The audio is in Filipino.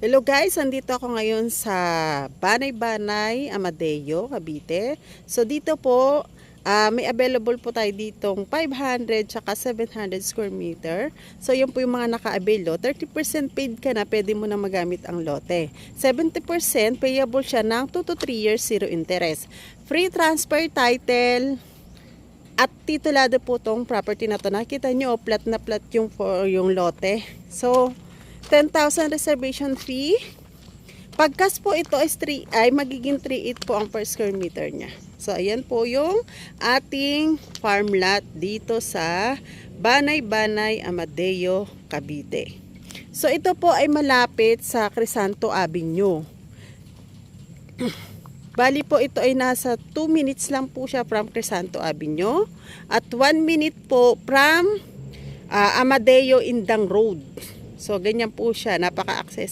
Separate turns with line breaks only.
Hello guys, andito ako ngayon sa Banay-Banay, Amadeo, Cavite. So dito po, may available po tayo ditong 500 tsaka 700 square meter. So yun po yung mga naka-avail. 30% paid ka na, pwede mo na magamit ang lote. 70% payable siya ng 2 to 3 years, zero interest. Free transfer title. At titulado po tong property na to. Nakita nyo, plat na plat yung lote. So, 10,000 reservation fee. Pagkas po ito is ay magiging 3.8 po ang per square meter niya. So, ayan po yung ating farm lot dito sa Banay-Banay, Amadeo, Cavite. So, ito po ay malapit sa Crisanto Avenue. Bali po ito ay nasa 2 minutes lang po siya from Crisanto Avenue at 1 minute po from Amadeo Indang Road. So ganyan po siya, napaka-access